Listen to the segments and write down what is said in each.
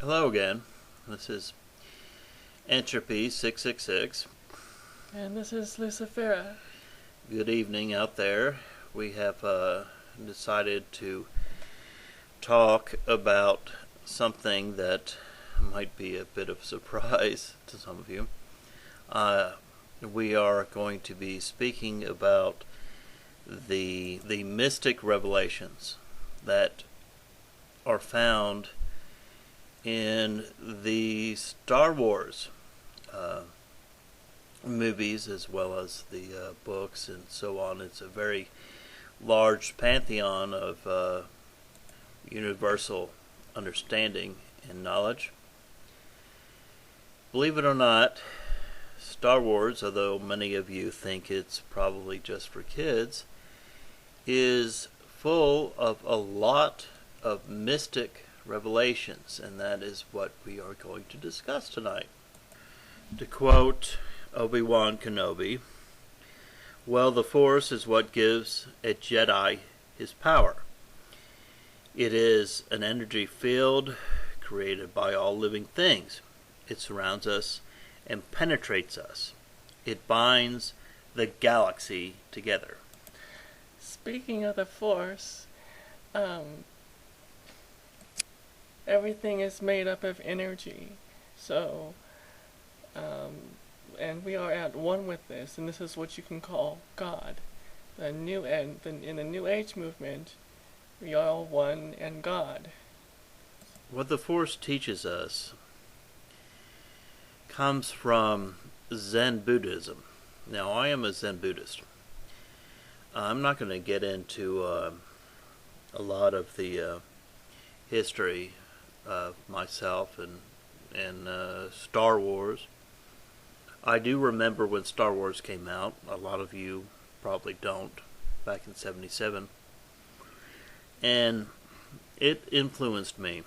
Hello again. This is Entropy666. And this is Lucifera. Good evening out there. We have decided to talk about something that might be a bit of a surprise to some of you. We are going to be speaking about the mystic revelations that are found in the Star Wars movies, as well as the books and so on. It's a very large pantheon of universal understanding and knowledge. Believe it or not, Star Wars, although many of you think it's probably just for kids, is full of a lot of mystic revelations, and that is what we are going to discuss tonight. To quote Obi-Wan Kenobi, "Well, the Force is what gives a Jedi his power. It is an energy field created by all living things. It surrounds us and penetrates us. It binds the galaxy together." Speaking of the Force, everything is made up of energy. So, and we are at one with this, and this is what you can call God. In the New Age movement, we are all one and God. What the Force teaches us comes from Zen Buddhism. Now, I am a Zen Buddhist. I'm not going to get into a lot of the history of myself and Star Wars. I do remember when Star Wars came out. A lot of you probably don't, back in '77. And it influenced me.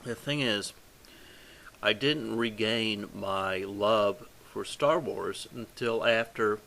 The thing is, I didn't regain my love for Star Wars until after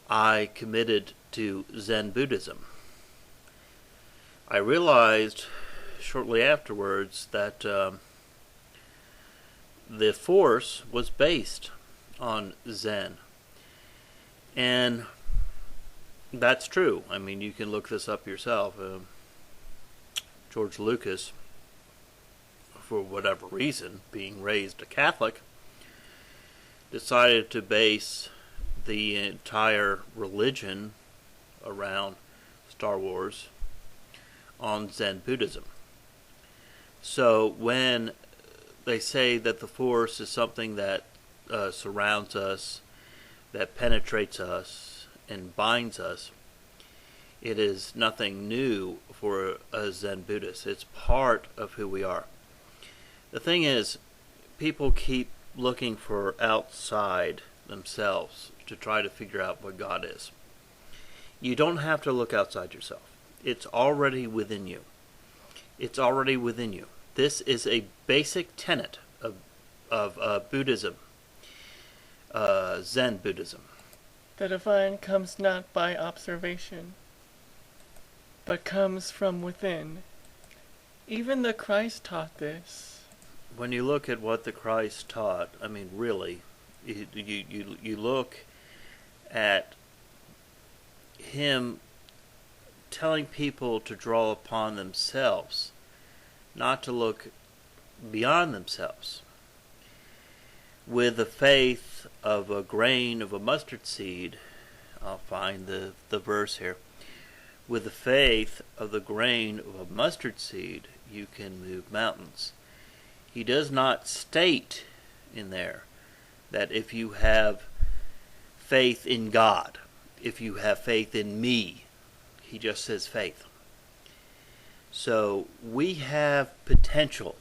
I committed to Zen Buddhism. I realized shortly afterwards that the Force was based on Zen. And that's true. I mean, you can look this up yourself. George Lucas, for whatever reason, being raised a Catholic, decided to base the entire religion around Star Wars on Zen Buddhism. So when they say that the Force is something that surrounds us, that penetrates us, and binds us, it is nothing new for a Zen Buddhist. It's part of who we are. The thing is, people keep looking for outside themselves to try to figure out what God is. You don't have to look outside yourself. It's already within you. It's already within you. This is a basic tenet of Buddhism, Zen Buddhism. The divine comes not by observation, but comes from within. Even the Christ taught this. When you look at what the Christ taught, I mean, really, you look at him telling people to draw upon themselves, not to look beyond themselves. With the faith of a grain of a mustard seed, I'll find the verse here. With the faith of the grain of a mustard seed, you can move mountains. He does not state in there that if you have faith in God, if you have faith in me, he just says faith. So we have potential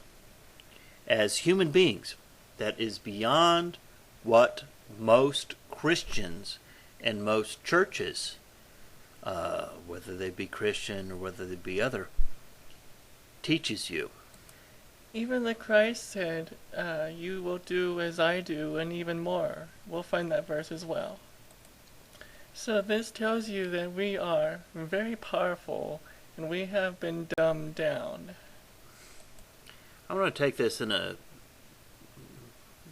as human beings that is beyond what most Christians and most churches, whether they be Christian or whether they be other, teaches you. Even the Christ said, you will do as I do and even more. We'll find that verse as well. So this tells you that we are very powerful and we have been dumbed down. I want to take this in a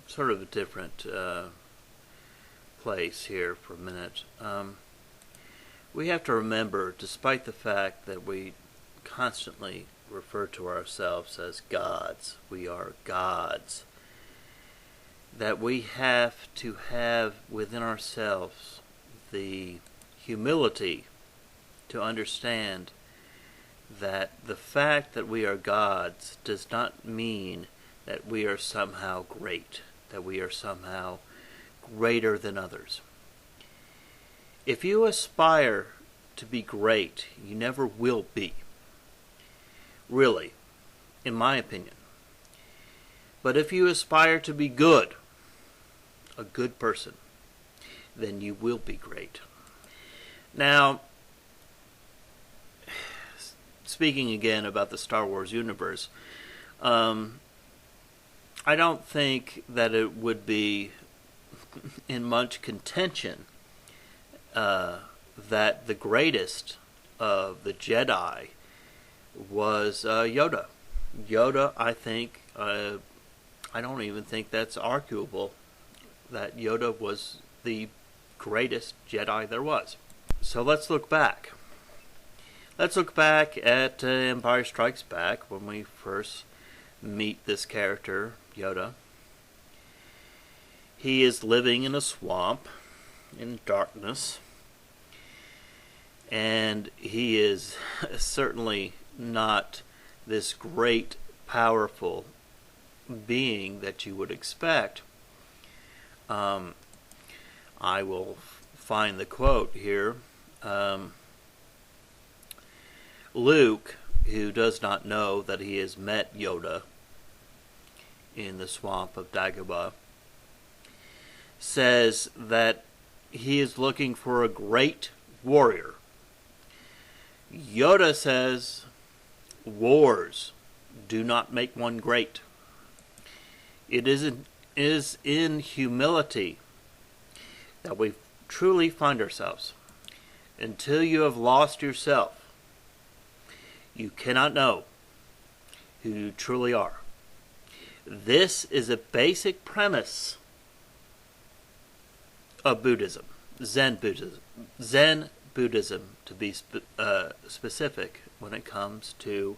sort of a different place here for a minute. We have to remember, despite the fact that we constantly refer to ourselves as gods, we are gods, that we have to have within ourselves the humility to understand that the fact that we are gods does not mean that we are somehow great, that we are somehow greater than others. If you aspire to be great, you never will be. Really, in my opinion. But if you aspire to be good, a good person, then you will be great. Now, speaking again about the Star Wars universe, I don't think that it would be in much contention that the greatest of the Jedi was Yoda. Yoda, I think, I don't even think that's arguable, that Yoda was the greatest Jedi there was. So let's look back. Let's look back at Empire Strikes Back, when we first meet this character, Yoda. He is living in a swamp in darkness, and he is certainly not this great, powerful being that you would expect. I will find the quote here. Luke, who does not know that he has met Yoda in the swamp of Dagobah, says that he is looking for a great warrior. Yoda says, wars do not make one great. It is in humility that we truly find ourselves. Until you have lost yourself, you cannot know who you truly are. This is a basic premise of Buddhism, Zen Buddhism to be specific when it comes to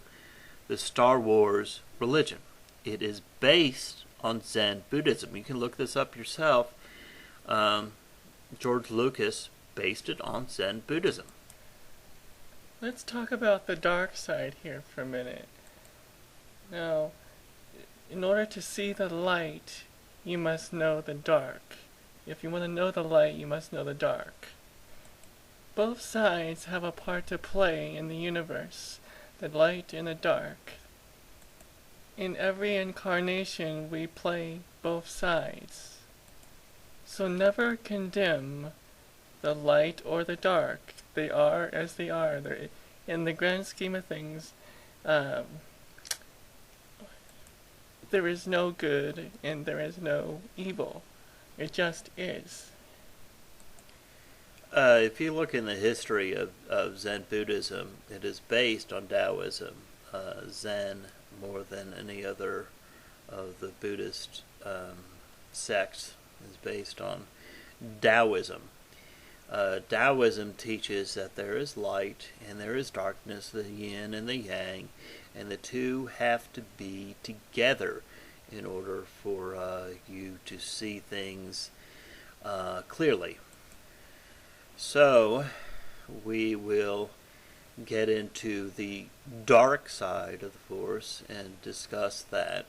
the Star Wars religion. It is based on Zen Buddhism. You can look this up yourself. George Lucas based it on Zen Buddhism. Let's talk about the dark side here for a minute. Now, in order to see the light, you must know the dark. If you want to know the light, you must know the dark. Both sides have a part to play in the universe, the light and the dark. In every incarnation, we play both sides. So never condemn the light or the dark. They are as they are. They're, in the grand scheme of things, there is no good and there is no evil. It just is. If you look in the history of Zen Buddhism, it is based on Taoism. Zen, more than any other of the Buddhist sects, is based on Taoism. Taoism teaches that there is light and there is darkness, the yin and the yang, and the two have to be together in order for you to see things clearly. So, we will get into the dark side of the Force and discuss that.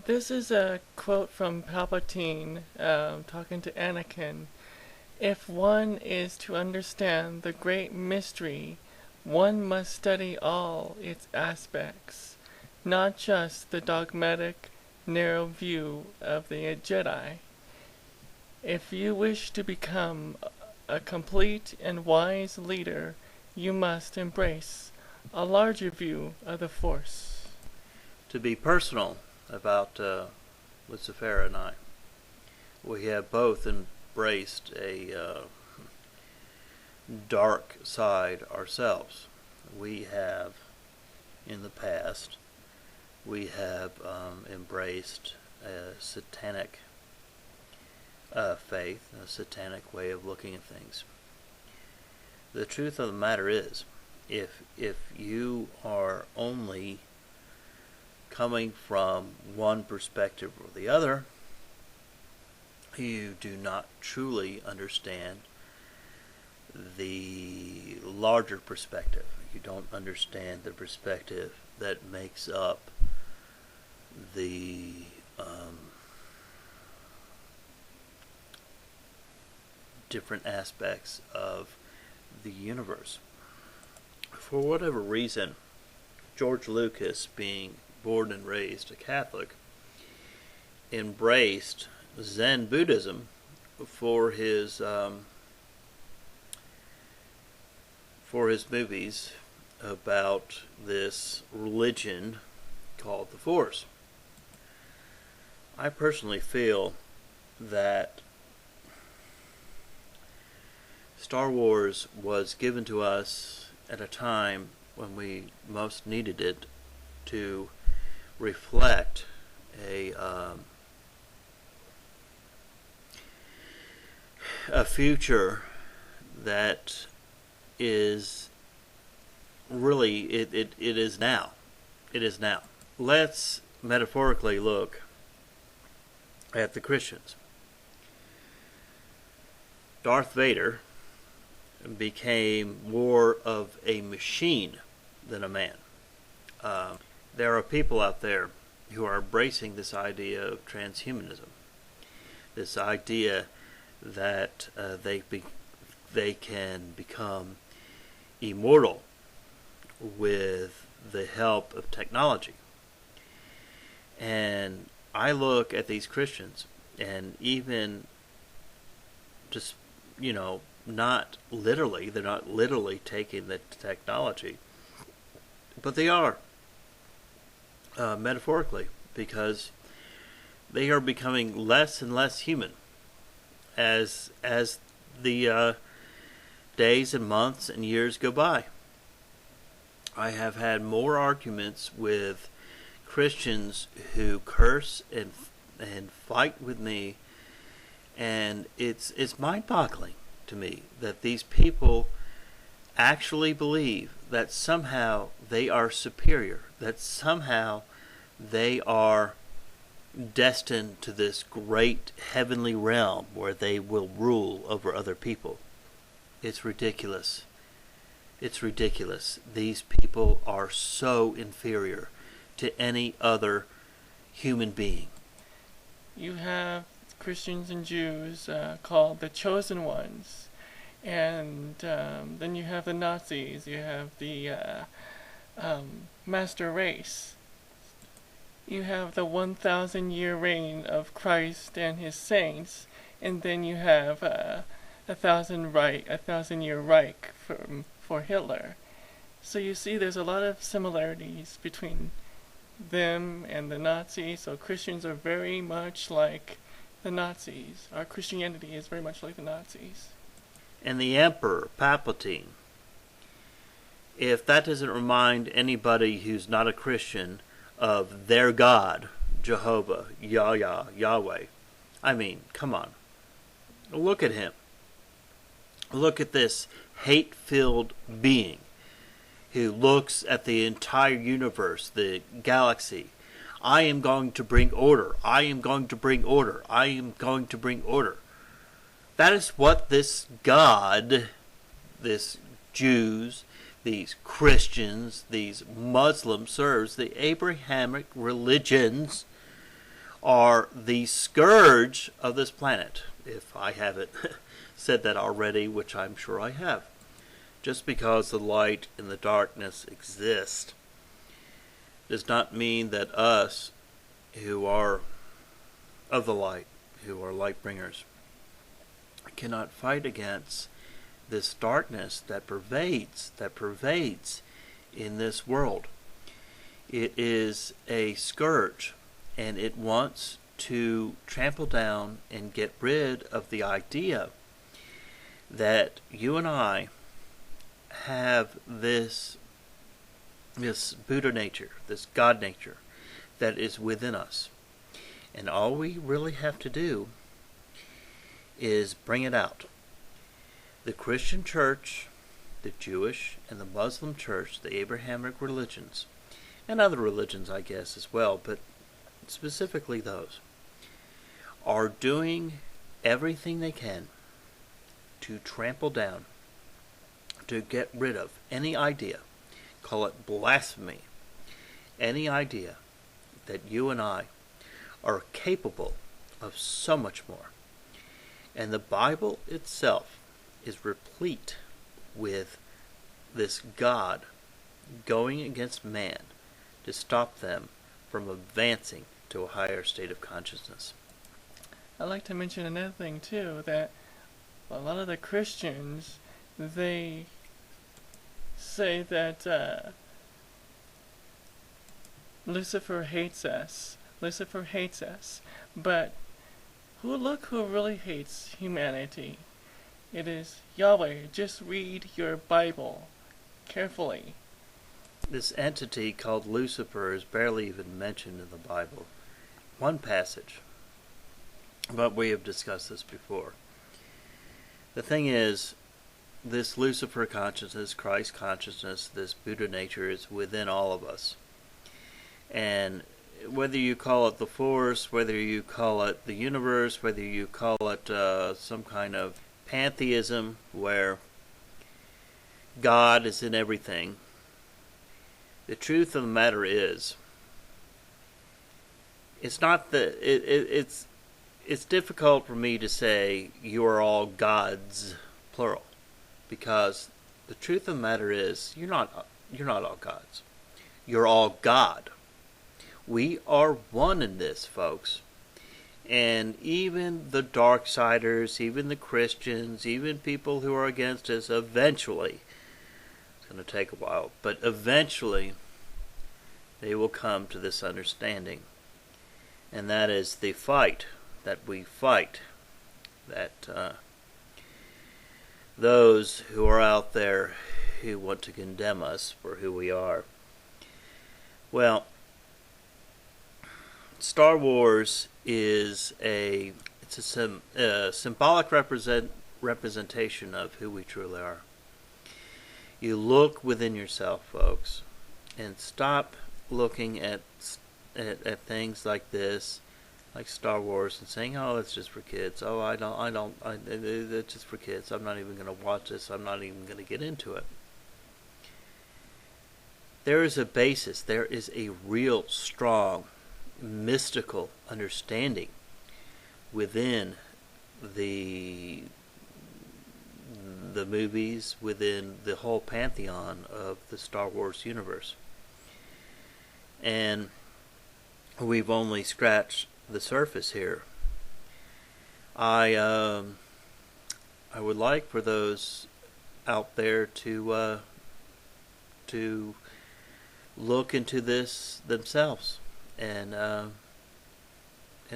This is a quote from Palpatine talking to Anakin. If one is to understand the great mystery, one must study all its aspects, not just the dogmatic, narrow view of the Jedi. If you wish to become a complete and wise leader, you must embrace a larger view of the Force. To be personal about Lucifera and I, we have both embraced a dark side ourselves. We have, in the past, we have embraced a satanic faith, a satanic way of looking at things. The truth of the matter is, if you are only coming from one perspective or the other, you do not truly understand the larger perspective. You don't understand the perspective that makes up the different aspects of the universe. For whatever reason, George Lucas, being born and raised a Catholic, embraced Zen Buddhism for his movies about this religion called the Force. I personally feel that Star Wars was given to us at a time when we most needed it to reflect a future that is really it is now. It is now. Let's metaphorically look at the Christians. Darth Vader became more of a machine than a man. There are people out there who are embracing this idea of transhumanism, this idea that they can become immortal with the help of technology. And I look at these Christians, and even just, not literally, they're not literally taking the technology, but they are metaphorically, because they are becoming less and less human as the days and months and years go by. I have had more arguments with Christians who curse and fight with me, and it's mind-boggling to me that these people actually believe that somehow they are superior, that somehow they are destined to this great heavenly realm where they will rule over other people. It's ridiculous. It's ridiculous. These people are so inferior to any other human being. You have Christians and Jews called the chosen ones, and then you have the Nazis, you have the master race, you have the 1,000-year reign of Christ and his saints, and then you have a 1,000-year Reich for Hitler. So you see there's a lot of similarities between them and the Nazis. So Christians are very much like the Nazis. Our Christianity is very much like the Nazis. And the Emperor, Palpatine, if that doesn't remind anybody who's not a Christian of their God, Jehovah, Yahweh, I mean, come on. Look at him. Look at this hate-filled being who looks at the entire universe, the galaxy. I am going to bring order. I am going to bring order. I am going to bring order. That is what this God, this Jews, these Christians, these Muslims serves. The Abrahamic religions are the scourge of this planet. If I haven't said that already, which I'm sure I have. Just because the light and the darkness exist does not mean that us who are of the light, who are light bringers, cannot fight against this darkness that pervades in this world. It is a scourge, and it wants to trample down and get rid of the idea that you and I have this Buddha nature, this God nature, that is within us. And all we really have to do is bring it out. The Christian church, the Jewish and the Muslim church, the Abrahamic religions, and other religions, I guess, as well, but specifically those, are doing everything they can to trample down, to get rid of any idea, call it blasphemy, any idea that you and I are capable of so much more. And the Bible itself is replete with this God going against man to stop them from advancing to a higher state of consciousness. I'd like to mention another thing too, that a lot of the Christians, they say that Lucifer hates us. Lucifer hates us. But look who really hates humanity. It is Yahweh. Just read your Bible carefully. This entity called Lucifer is barely even mentioned in the Bible. One passage. But we have discussed this before. The thing is, this Lucifer consciousness, Christ consciousness, this Buddha nature is within all of us. And whether you call it the Force, whether you call it the universe, whether you call it some kind of pantheism where God is in everything, the truth of the matter is, it's not it's difficult for me to say you are all gods, plural, because the truth of the matter is you're not all gods. You're all God. We are one in this, folks. And even the Darksiders, even the Christians, even people who are against us, eventually, it's going to take a while, but eventually they will come to this understanding. And that is the fight that we fight, that those who are out there who want to condemn us for who we are. Well, Star Wars is a symbolic representation of who we truly are. You look within yourself, folks, and stop looking at things like this, like Star Wars, and saying, "Oh, it's just for kids. Oh, it's just for kids. I'm not even going to watch this. I'm not even going to get into it." There is a basis. There is a real strong mystical understanding within the movies, within the whole pantheon of the Star Wars universe. And we've only scratched the surface here. I would like for those out there to look into this themselves and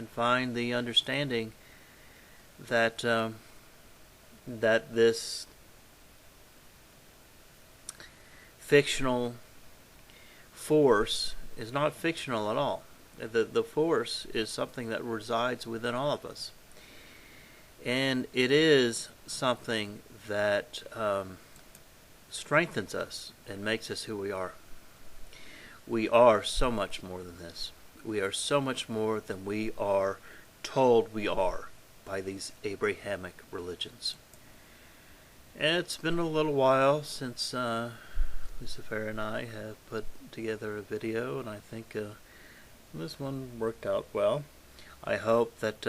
find the understanding that that this fictional force is not fictional at all. The force is something that resides within all of us, and it is something that strengthens us and makes us who we are. We are so much more than this. We are so much more than we are told we are by these Abrahamic religions. And it's been a little while since Lucifera and I have put together a video, and I think this one worked out well. I hope that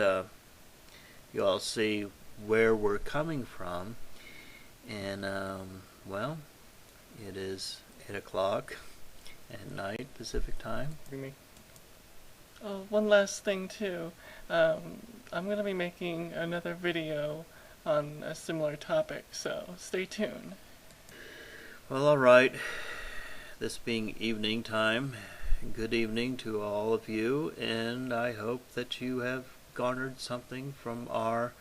you all see where we're coming from. And, well, it is 8 o'clock at night, Pacific time. Oh, one last thing too. I'm going to be making another video on a similar topic, so stay tuned. Well, alright. This being evening time, good evening to all of you, and I hope that you have garnered something from our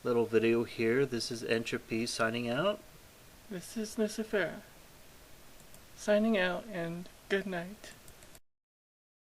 little video here. This is Entropy signing out. This is Lucifera signing out, and good night.